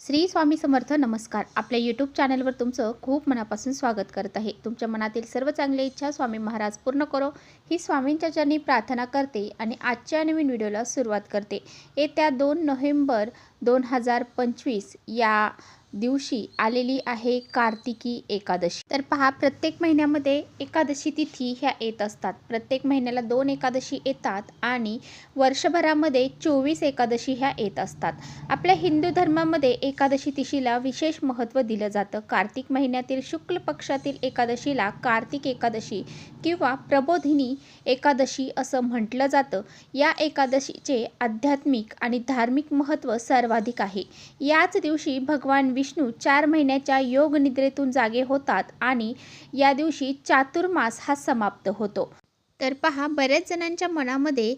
श्री स्वामी समर्थ. नमस्कार. आपल्या यूट्यूब चॅनलवर तुमचं खूप मनापासून स्वागत करत आहे. तुमच्या मनातील सर्व चांगल्या इच्छा स्वामी महाराज पूर्ण करो ही स्वामींच्या चरणी प्रार्थना करते आणि आजच्या नवीन व्हिडिओला सुरुवात करते. येत्या 2 नोव्हेंबर 2025 या दिवशी आलेली आहे कार्तिकी एकादशी. तर पहा, प्रत्येक महिन्यामध्ये एकादशी तिथी ह्या येत असतात. प्रत्येक महिन्याला 2 एकादशी येतात आणि वर्षभरामध्ये 24 एकादशी ह्या येत असतात. आपल्या हिंदू धर्मामध्ये एकादशी तिथीला विशेष महत्त्व दिलं जातं. कार्तिक महिन्यातील शुक्ल पक्षातील एकादशीला कार्तिक एकादशी किंवा प्रबोधिनी एकादशी असं म्हटलं जातं. या एकादशीचे आध्यात्मिक आणि धार्मिक महत्त्व सर्वाधिक आहे. याच दिवशी भगवान विष्णू 4 महिन्याच्या योग निद्रेतून जागे होतात आणि या दिवशी चातुर्मास हा समाप्त होतो. तर पहा, बऱ्याच जणांच्या मनामध्ये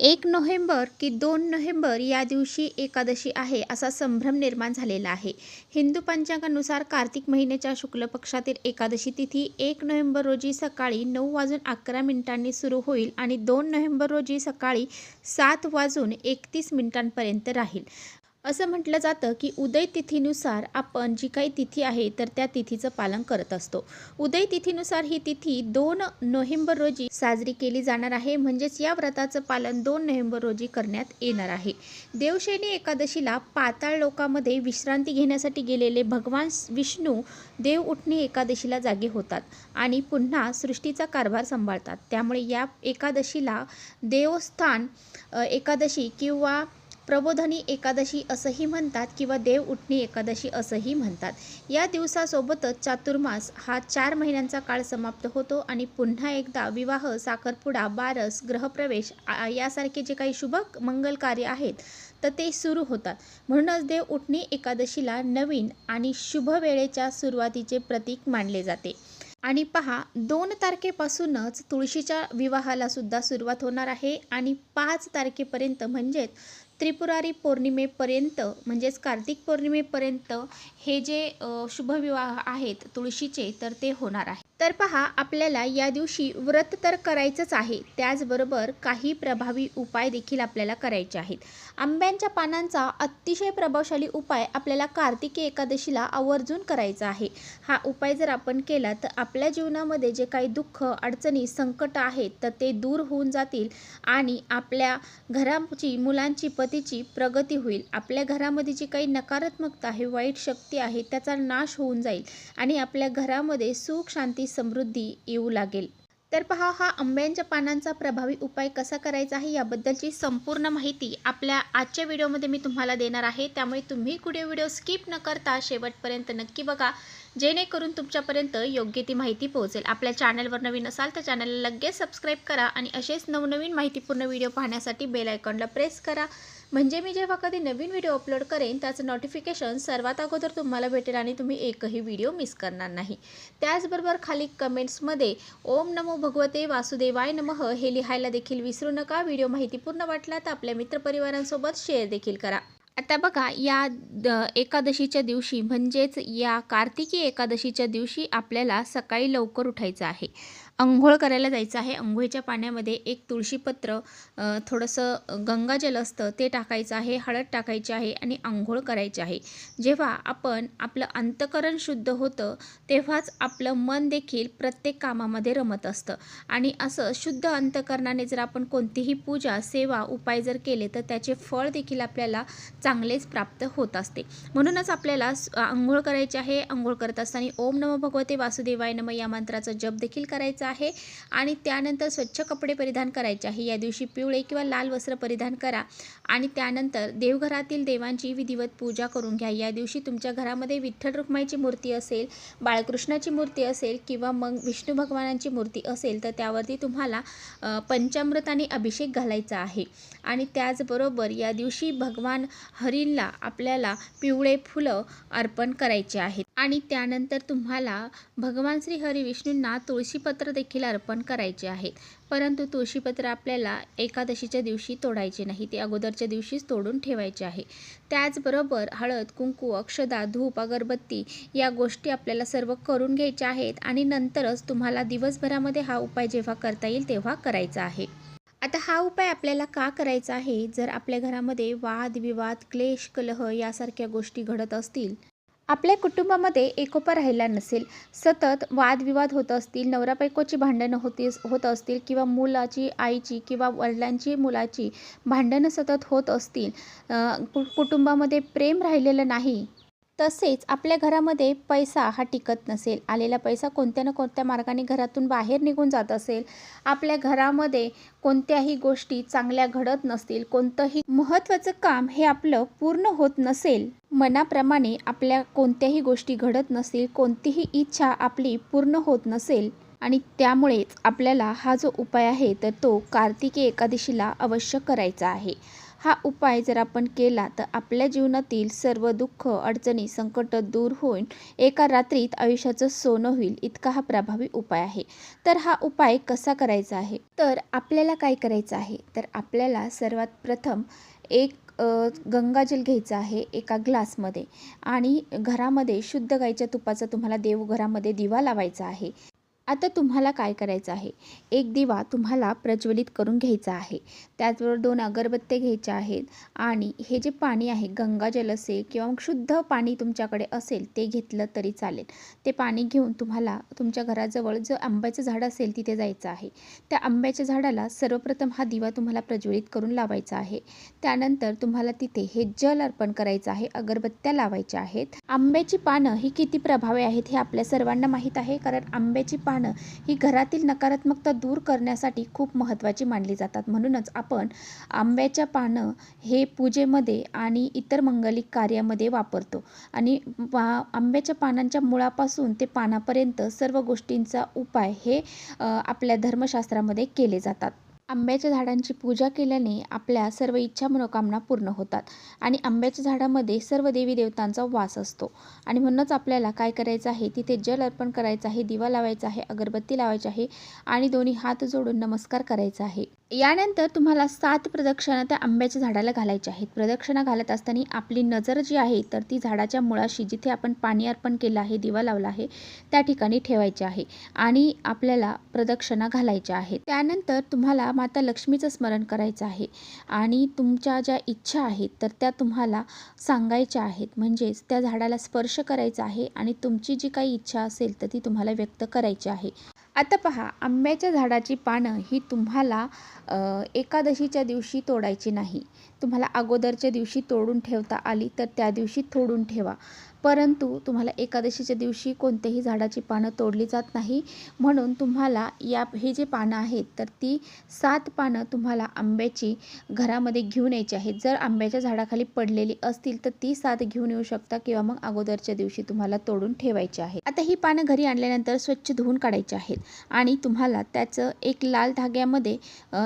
1 नोव्हेंबर की 2 नोव्हेंबर या दिवशी एकादशी आहे असा संभ्रम निर्माण झालेला आहे. हिंदू पंचांगानुसार कार्तिक महिन्याच्या शुक्ल पक्षातील एकादशी तिथी 1 नोव्हेंबर रोजी सकाळी 9:11 सुरू होईल आणि 2 नोव्हेंबर रोजी सकाळी 7:31 राहील. असं म्हटलं जातं की उदय तिथीनुसार आपण जी काही तिथी आहे तर त्या तिथीचं पालन करत असतो. उदय तिथीनुसार ही तिथी 2 नोव्हेंबर रोजी साजरी केली जाणार आहे. म्हणजेच या व्रताचं पालन 2 नोव्हेंबर रोजी करण्यात येणार आहे. देवशयनी एकादशीला पाताळ लोकामध्ये विश्रांती घेण्यासाठी गेलेले भगवान विष्णू देव उठणी एकादशीला जागे होतात आणि पुन्हा सृष्टीचा कारभार सांभाळतात. त्यामुळे या एकादशीला देवस्थान एकादशी किंवा प्रबोधनी एकादशी असंही म्हणतात किंवा देव उठणी एकादशी असंही म्हणतात. या दिवसासोबतच चातुर्मास हा 4 महिन्यांचा काळ समाप्त होतो आणि पुन्हा एकदा विवाह, साखरपुडा, बारस, ग्रहप्रवेश यासारखे जे काही शुभ मंगल कार्य आहेत तर ते सुरू होतात. म्हणूनच देव उठणी एकादशीला नवीन आणि शुभ वेळेच्या सुरुवातीचे प्रतीक मानले जाते. आणि पहा, 2 तारखेपासूनच तुळशीच्या विवाहाला सुद्धा सुरुवात होणार आहे आणि 5 तारखेपर्यंत म्हणजेच त्रिपुरारी पौर्णिमेपर्यंत म्हणजेच कार्तिक पौर्णिमेपर्यंत हे जे शुभविवाह आहेत तुळशीचे तर ते होणार आहे. तर पहा, आपल्याला या दिवशी व्रत तर करायचंच आहे, त्याचबरोबर काही प्रभावी उपाय देखील आपल्याला करायचे आहेत. आंब्यांच्या पानांचा अतिशय प्रभावशाली उपाय आपल्याला कार्तिकी एकादशीला आवर्जून करायचा आहे. हा उपाय जर आपण केला तर आपल्या जीवनामध्ये जे काही दुःख, अडचणी, संकट आहेत तर ते दूर होऊन जातील आणि आपल्या घराची, मुलांची, पतीची प्रगती होईल. आपल्या घरामध्ये जी काही नकारात्मकता आहे, वाईट शक्ती आहे त्याचा नाश होऊन जाईल आणि आपल्या घरामध्ये सुख, शांती, समृद्धी येऊ लागेल. तर पहा, हा आंब्यांच्या पानांचा प्रभावी उपाय कसा करायचा आहे याबद्दलची संपूर्ण माहिती आपल्या आजच्या व्हिडिओमध्ये मी तुम्हाला देणार आहे. त्यामुळे तुम्ही कुठे व्हिडिओ स्किप न करता शेवटपर्यंत नक्की बघा, जेणेकरून तुमच्यापर्यंत योग्य ती माहिती पोहोचेल. आपल्या चॅनलवर नवीन असाल तर चॅनलला लगेच सबस्क्राईब करा आणि असेच नवनवीन माहितीपूर्ण व्हिडिओ पाहण्यासाठी बेल आयकॉनला प्रेस करा. म्हणजे मी जेव्हा कधी नवीन व्हिडिओ अपलोड करेन त्याचं नोटिफिकेशन सर्वात अगोदर तुम्हाला भेटेल आणि तुम्ही एकही व्हिडिओ मिस करणार नाही. त्याचबरोबर खाली कमेंट्समध्ये ओम नमो भगवते वासुदेवाय नमः हे लिहायला देखील विसरू नका. व्हिडिओ माहितीपूर्ण वाटला तर आपल्या मित्रपरिवारांसोबत शेअर देखील करा. आता बघा, या एकादशीच्या दिवशी म्हणजेच या कार्तिकी एकादशीच्या दिवशी आपल्याला सकाळी लवकर उठायचं आहे. अंघोळ करायला जायचं आहे. अंघोळीच्या पाण्यामध्ये एक तुळशीपत्र, थोडंसं गंगाजल असतं ते टाकायचं आहे, हळद टाकायची आहे आणि अंघोळ करायची आहे. जेव्हा आपण आपलं अंतःकरण शुद्ध होतं तेव्हाच आपलं मन देखील प्रत्येक कामामध्ये रमत असतं आणि असं शुद्ध अंतःकरणाने जर आपण कोणतीही पूजा, सेवा, उपाय जर केले तर त्याचे फळ देखील आपल्याला चांगलेच प्राप्त होत असते. म्हणूनच आपल्याला अंघोळ करायची आहे. अंघोळ करत असताना ओम नमो भगवते वासुदेवाय नमः या मंत्राचा जप देखील करायचा आहे आणि त्यानंतर स्वच्छ कपडे परिधान करायचे आहे. या दिवशी पिवळे किंवा लाल वस्त्र परिधान करा आणि त्यानंतर देवघरातील देवांची विधिवत पूजा करून घ्या. या दिवशी तुमच्या घरामध्ये विठ्ठल रुक्माईची मूर्ती असेल, बाळकृष्णाची मूर्ती असेल किंवा मग विष्णू भगवानांची मूर्ती असेल तर त्यावरती तुम्हाला पंचामृताने अभिषेक घालायचा आहे. आणि त्याचबरोबर या दिवशी भगवान हरींला आपल्याला पिवळे फुलं अर्पण करायचे आहेत आणि त्यानंतर तुम्हाला भगवान श्री हरी विष्णूंना तुळशीपत्र देखील अर्पण करायचे आहेत. परंतु तुळशीपत्र आपल्याला एकादशीच्या दिवशी तोडायचे नाही, ते अगोदरच्या दिवशीच तोडून ठेवायचे आहे. त्याचबरोबर हळद, कुंकू, अक्षदा, धूप, अगरबत्ती या गोष्टी आपल्याला सर्व करून घ्यायच्या आहेत आणि नंतरच तुम्हाला दिवसभरामध्ये हा उपाय जेव्हा करता येईल तेव्हा करायचा आहे. आता हा उपाय आपल्याला का करायचा आहे? जर आपल्या घरामध्ये वादविवाद, क्लेश, कलह यासारख्या गोष्टी घडत असतील, आपल्या कुटुंबामध्ये एकोपा राहिला नसेल, सतत वादविवाद होत असतील, नवरा-बायकोची भांडणं होत असतील किंवा मुलाची आईची किंवा वडिलांची मुलाची भांडणं सतत होत असतील, कुटुंबामध्ये प्रेम राहिलेलं नाही, तसेच आपल्या घरामध्ये पैसा हा टिकत नसेल, आलेला पैसा कोणत्या ना कोणत्या मार्गाने घरातून बाहेर निघून जात असेल, आपल्या घरामध्ये कोणत्याही गोष्टी चांगल्या घडत नसतील, कोणतंही महत्त्वाचं काम हे आपलं पूर्ण होत नसेल, मनाप्रमाणे आपल्या कोणत्याही गोष्टी घडत नसतील, कोणतीही इच्छा आपली पूर्ण होत नसेल आणि त्यामुळेच आपल्याला हा जो उपाय आहे तर तो कार्तिकी एकादशीला अवश्य करायचा आहे. हा उपाय जर आपण केला तर आपल्या जीवनातील सर्व दुःख, अडचणी, संकट दूर होऊन एका रात्रीत आयुष्याचं सोनं होईल, इतका हा प्रभावी उपाय आहे. तर हा उपाय कसा करायचा आहे? तर आपल्याला काय करायचं आहे? तर आपल्याला सर्वात प्रथम एक गंगाजल घ्यायचं आहे एका ग्लासमध्ये आणि घरामध्ये शुद्ध गाईच्या तुपाचा तुम्हाला देवघरामध्ये दिवा लावायचा आहे. आता तुम्हाला काय करायचं आहे? एक दिवा तुम्हाला प्रज्वलित करून घ्यायचा आहे. त्याचबरोबर 2 अगरबत्त्या घ्यायच्या आहेत आणि हे जे पाणी आहे, गंगाजल असेल किंवा मग शुद्ध पाणी तुमच्याकडे असेल ते घेतलं तरी चालेल. ते पाणी घेऊन तुम्हाला तुमच्या घराजवळ जो आंब्याचं झाड असेल तिथे जायचं आहे. त्या आंब्याच्या झाडाला सर्वप्रथम हा दिवा तुम्हाला प्रज्वलित करून लावायचा आहे. त्यानंतर तुम्हाला तिथे हे जल अर्पण करायचं आहे, अगरबत्त्या लावायच्या आहेत. आंब्याची पानं ही किती प्रभावी आहेत हे आपल्या सर्वांना माहीत आहे, कारण आंब्याची पानं ही घरातील नकारात्मकता दूर करण्यासाठी खूप महत्त्वाची मानली जातात. म्हणूनच आपण आंब्याच्या पानं हे पूजेमध्ये आणि इतर मंगलिक कार्यामध्ये वापरतो आणि आंब्याच्या पानांच्या मुळापासून ते पानापर्यंत सर्व गोष्टींचा उपाय हे आपल्या धर्मशास्त्रामध्ये केले जातात. आंब्याच्या झाडांची पूजा केल्याने आपल्या सर्व इच्छा मनोकामना पूर्ण होतात आणि आंब्याच्या झाडामध्ये सर्व देवी देवतांचा वास असतो आणि म्हणूनच आपल्याला काय करायचं आहे, तिथे जल अर्पण करायचं आहे, दिवा लावायचा आहे, अगरबत्ती लावायची आहे आणि दोन्ही हात जोडून नमस्कार करायचा आहे. यानंतर तुम्हाला 7 प्रदक्षिणा त्या आंब्याच्या झाडाला घालायच्या आहेत. प्रदक्षिणा घालत असताना आपली नजर जी आहे तर ती झाडाच्या मुळाशी, जिथे आपण पाणी अर्पण केलं आहे, दिवा लावला आहे, त्या ठिकाणी ठेवायची आहे आणि आपल्याला प्रदक्षिणा घालायच्या आहेत. त्यानंतर तुम्हाला माता लक्ष्मीचं स्मरण करायचं आहे आणि तुमच्या ज्या इच्छा आहेत तर त्या तुम्हाला सांगायच्या आहेत. म्हणजेच त्या झाडाला स्पर्श करायचा आहे आणि तुमची जी काही इच्छा असेल तर ती तुम्हाला व्यक्त करायची आहे. आता पहा, आंब्याच्या झाडाची पानं ही तुम्हाला एकादशीच्या दिवशी तोडायची नाही. तुम्हाला अगोदरच्या दिवशी तोडून ठेवता आली तर त्या दिवशी तोडून ठेवा. परंतु तुम्हाला एकादशीच्या दिवशी कोणत्याही झाडाची पानं तोडली जात नाही. म्हणून तुम्हाला हे जे पानं आहेत तर ती 7 पानं तुम्हाला आंब्याची घरामध्ये घेऊन यायची आहेत. जर आंब्याच्या झाडाखाली पडलेली असतील तर ती 7 घेऊन येऊ शकता किंवा मग अगोदरच्या दिवशी तुम्हाला तोडून ठेवायची आहे. आता ही पानं घरी आणल्यानंतर स्वच्छ धुवून काढायची आहेत आणि तुम्हाला त्याचं एक लाल धाग्यामध्ये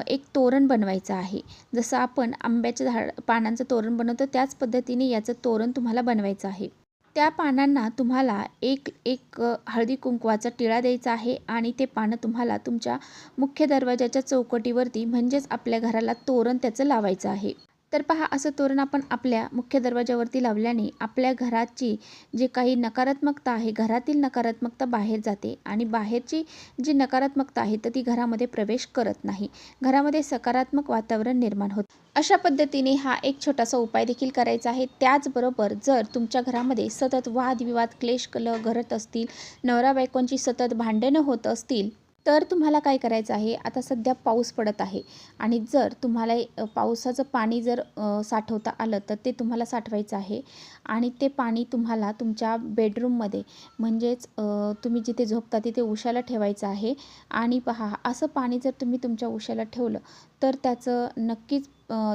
एक तोरण बनवायचं आहे. जसं आपण आंब्याच्या पानांचं तोरण बनवतो त्याच पद्धतीने याचं तोरण तुम्हाला बनवायचं आहे. त्या पानांना तुम्हाला एक एक हळदी कुंकवाचा टिळा द्यायचा आहे आणि ते पानं तुम्हाला तुमच्या मुख्य दरवाजाच्या चौकटीवरती, म्हणजेच आपल्या घराला तोरण त्याचं लावायचं आहे. तर पहा, असं तोरण आपण आपल्या मुख्य दरवाजावरती लावल्याने आपल्या घराची जी काही नकारात्मकता आहे, घरातील नकारात्मकता बाहेर जाते आणि बाहेरची जी नकारात्मकता आहे तर ती घरामध्ये प्रवेश करत नाही. घरामध्ये सकारात्मक वातावरण निर्माण होतं. अशा पद्धतीने हा एक छोटासा उपाय देखील करायचा आहे. त्याचबरोबर जर तुमच्या घरामध्ये सतत वादविवाद, क्लेश, कलह घडत असतील, नवरा बायकोंची सतत भांडणं होत असतील, तर तुम्हाला काय करायचं आहे, आता सध्या पाऊस पडत आहे आणि जर तुम्हाला पावसाचं पाणी जर साठवता आलं तर ते तुम्हाला साठवायचं आहे आणि ते पाणी तुम्हाला तुमच्या बेडरूममध्ये, म्हणजेच तुम्ही जिथे झोपता तिथे उशाला ठेवायचं आहे. आणि पहा, असं पाणी जर तुम्ही तुमच्या उशाला ठेवलं तर त्याचं नक्कीच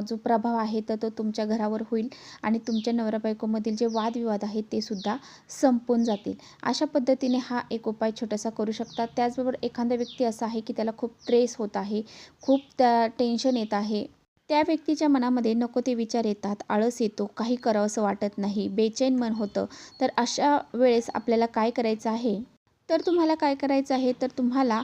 जो प्रभाव आहे तर तो तुमच्या घरावर होईल आणि तुमच्या नवरा बायकोमधील जे वादविवाद आहेत ते सुद्धा संपून जातील. अशा पद्धतीने हा एक उपाय छोटासा करू शकता. त्याचबरोबर एखादा व्यक्ती असा आहे की त्याला खूप ट्रेस होत आहे, खूप टेन्शन येत आहे, त्या व्यक्तीच्या मनामध्ये नको ते विचार येतात, आळस येतो, काही करावंसं वाटत नाही, बेचैन मन होतं. तर अशा वेळेस आपल्याला काय करायचं आहे, तर तुम्हाला काय करायचं आहे, तर तुम्हाला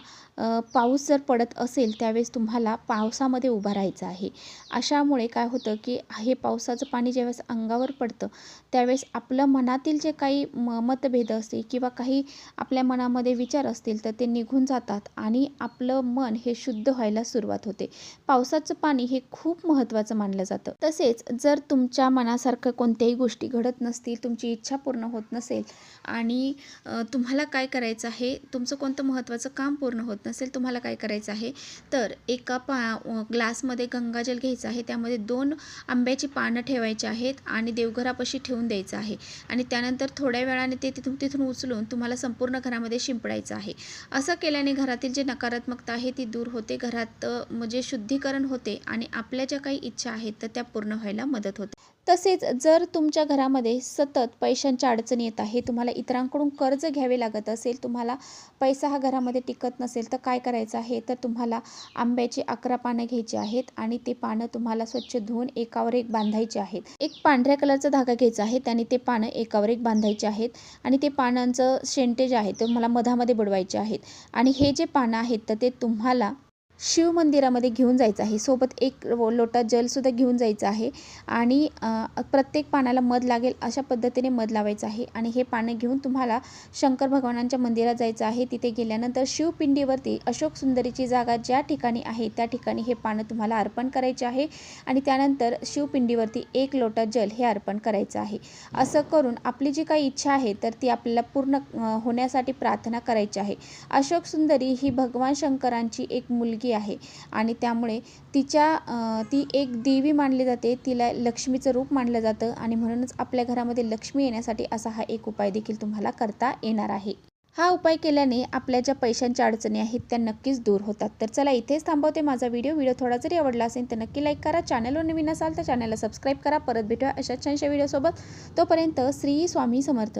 पाऊस जर पडत असेल त्यावेळेस तुम्हाला पावसामध्ये उभं राहायचं आहे. अशामुळे काय होतं, की हे पावसाचं पाणी ज्यावेळेस अंगावर पडतं त्यावेळेस आपलं मनातील जे काही मतभेद असतील किंवा काही आपल्या मनामध्ये विचार असतील तर ते निघून जातात आणि आपलं मन हे शुद्ध व्हायला सुरुवात होते. पावसाचं पाणी हे खूप महत्त्वाचं मानलं जातं. तसेच जर तुमच्या मनासारखं कोणत्याही गोष्टी घडत नसतील, तुमची इच्छा पूर्ण होत नसेल आणि तुम्हाला काय करायचं आहे, तुमचं कोणतं महत्त्वाचं काम पूर्ण होत नसेल, तुम्हाला काय करायचं आहे, तर एका ग्लासमध्ये गंगाजल घ्यायचं आहे. त्यामध्ये 2 आंब्याची पानं ठेवायची आहेत आणि देवघरापाशी ठेवून द्यायचं आहे आणि त्यानंतर थोड्या वेळाने ते तिथून उचलून तुम्हाला संपूर्ण घरामध्ये शिंपडायचं आहे. असं केल्याने घरातील जे नकारात्मकता आहे ती दूर होते, घरात म्हणजे शुद्धीकरण होते आणि आपल्या ज्या काही इच्छा आहेत तर त्या पूर्ण व्हायला मदत होते. तसेच जर तुमच्या घरामध्ये सतत पैशांच्या अडचणी येत आहे, तुम्हाला इतरांकडून कर्ज घ्यावे लागत असेल, तुम्हाला पैसा हा घरामध्ये टिकत नसेल, तर काय करायचं आहे, तर तुम्हाला आंब्याची 11 पानं घ्यायची आहेत आणि ते पानं तुम्हाला स्वच्छ धुवून एकावर एक बांधायचे आहेत. एक पांढऱ्या कलरचा धागा घ्यायचा आहे, त्याने ते पानं एकावर एक बांधायचे आहेत आणि ते पानांचं शेंटे आहे ते मला मधामध्ये बुडवायचे आहेत आणि हे जे पानं आहेत तर ते तुम्हाला शिव मंदिरामध्ये घेऊन जायचं आहे. सोबत एक लोटा जलसुद्धा घेऊन जायचं आहे आणि प्रत्येक पानाला मध लागेल अशा पद्धतीने मध लावायचं आहे आणि हे पानं घेऊन तुम्हाला शंकर भगवानांच्या मंदिरात जायचं आहे. तिथे गेल्यानंतर शिवपिंडीवरती अशोक सुंदरीची जागा ज्या ठिकाणी आहे त्या ठिकाणी हे पानं तुम्हाला अर्पण करायचे आहे आणि त्यानंतर शिवपिंडीवरती 1 लोटा जल हे अर्पण करायचं आहे. असं करून आपली जी काही इच्छा आहे तर ती आपल्याला पूर्ण होण्यासाठी प्रार्थना करायची आहे. अशोक सुंदरी ही भगवान शंकरांची एक मुलगी आहे आणि त्यामुळे ती एक देवी मानली जाते, तिला लक्ष्मीचं रूप मानलं जातं आणि म्हणूनच आपल्या घरामध्ये लक्ष्मी येण्यासाठी असा हा एक उपाय देखील तुम्हाला करता येणार आहे. हा उपाय केल्याने आपल्या ज्या पैशांच्या अडचणी आहेत त्या नक्कीच दूर होतात. तर चला इथेच थांबवते माझा व्हिडिओ थोडा जरी आवडला असेल तर नक्की लाईक करा. चॅनलवर नवीन असाल तर चॅनलला सबस्क्राईब करा. परत भेटूया अशाच छानशा व्हिडिओसोबत. तोपर्यंत श्री स्वामी समर्थ.